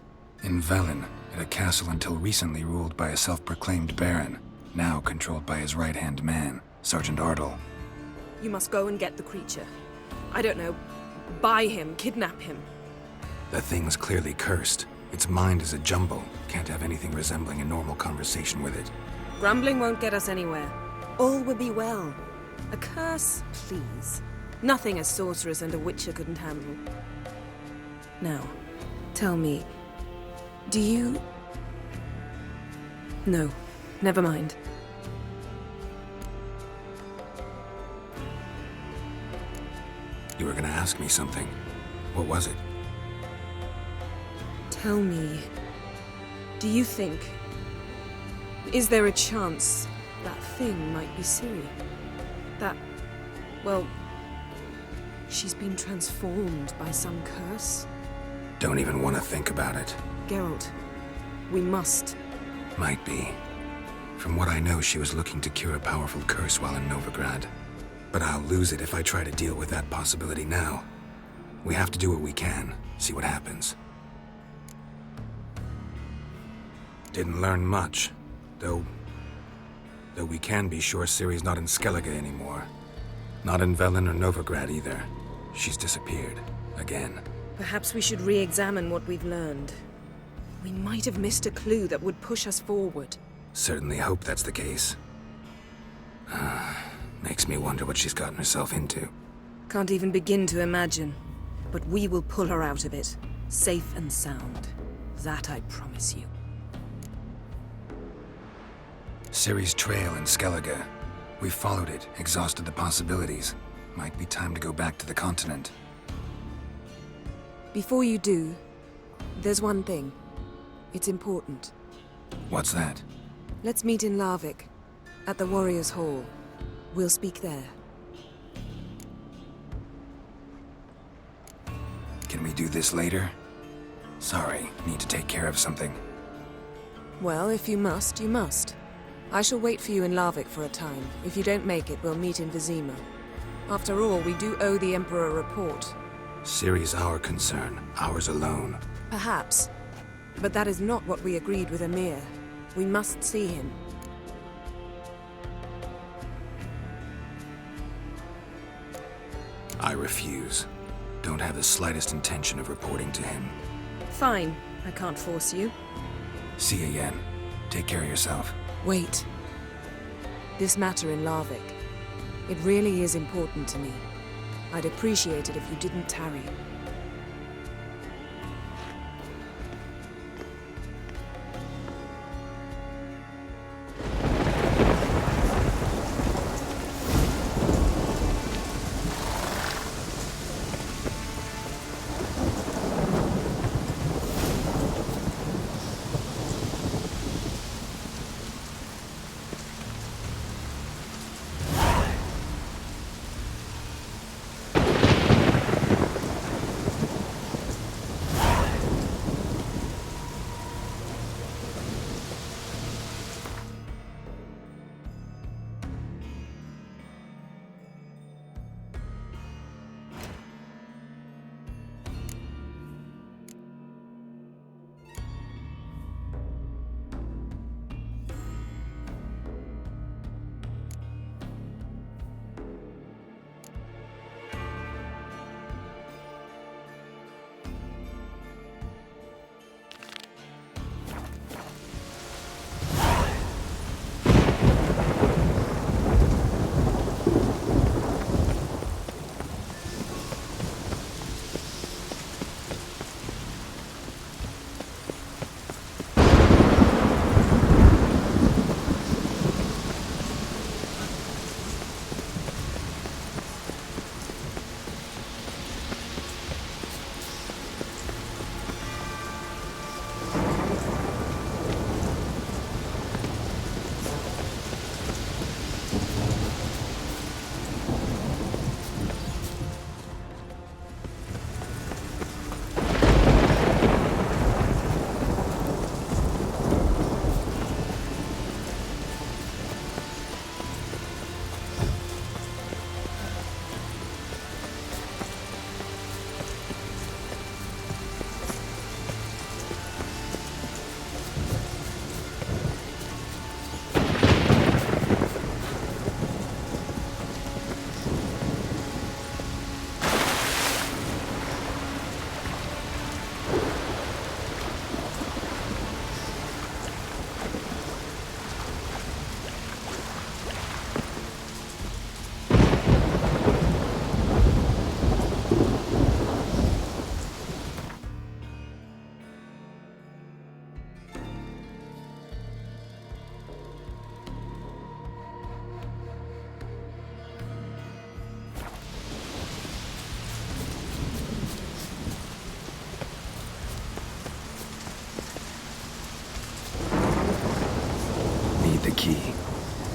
In Velen, at a castle until recently ruled by a self-proclaimed baron, now controlled by his right-hand man, Sergeant Ardle. You must go and get the creature. I don't know, buy him, kidnap him. The thing's clearly cursed. Its mind is a jumble. Can't have anything resembling a normal conversation with it. Grumbling won't get us anywhere. All will be well. A curse, please. Nothing a sorceress and a witcher couldn't handle. Now, tell me, do you... No, never mind. You were gonna ask me something. What was it? Tell me, do you think... Is there a chance that thing might be Ciri? That, well, she's been transformed by some curse? Don't even want to think about it. Geralt, We must. Might be. From what I know, she was looking to cure a powerful curse while in Novigrad. But I'll lose it if I try to deal with that possibility now. We have to do what we can, see what happens. Didn't learn much, though we can be sure Ciri's not in Skellige anymore. Not in Velen or Novigrad either. She's disappeared. Again. Perhaps we should re-examine what we've learned. We might have missed a clue that would push us forward. Certainly hope that's the case. Makes me wonder what she's gotten herself into. Can't even begin to imagine. But we will pull her out of it. Safe and sound. That I promise you. Ciri's trail in Skellige. We followed it, exhausted the possibilities. Might be time to go back to the continent. Before you do, there's one thing. It's important. What's that? Let's meet in Larvik, at the Warriors' Hall. We'll speak there. Can we do this later? Sorry, need to take care of something. Well, if you must, you must. I shall wait for you in Larvik for a time. If you don't make it, we'll meet in Vizima. After all, we do owe the Emperor a report. Ciri's our concern, ours alone. Perhaps. But that is not what we agreed with Emir. We must see him. I refuse. Don't have the slightest intention of reporting to him. Fine. I can't force you. See you, Yen. Take care of yourself. Wait. This matter in Larvik. It really is important to me. I'd appreciate it if you didn't tarry.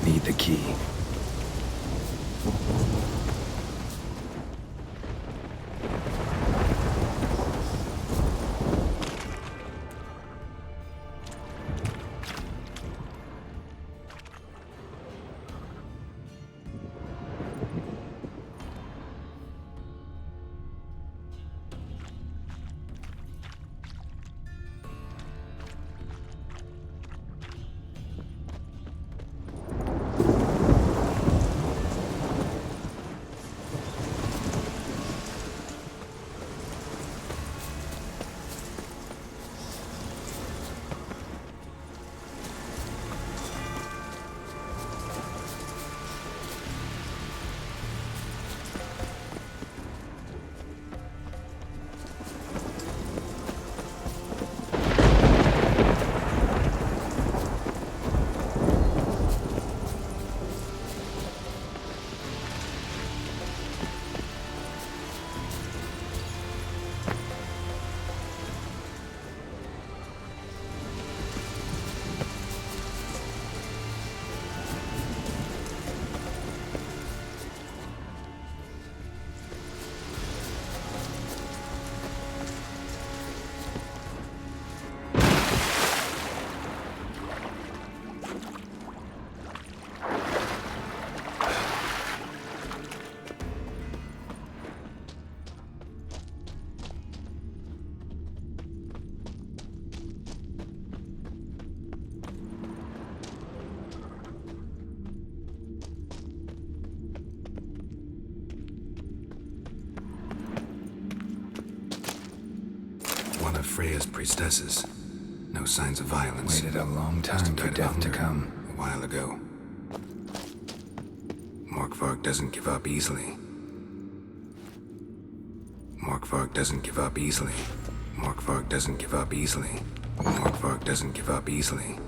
Need the key. one of Freya's priestesses. No signs of violence. Waited a long time for death to come. A while ago. Morkvarg doesn't give up easily. Morkvarg doesn't give up easily. Morkvarg doesn't give up easily. Morkvarg doesn't give up easily.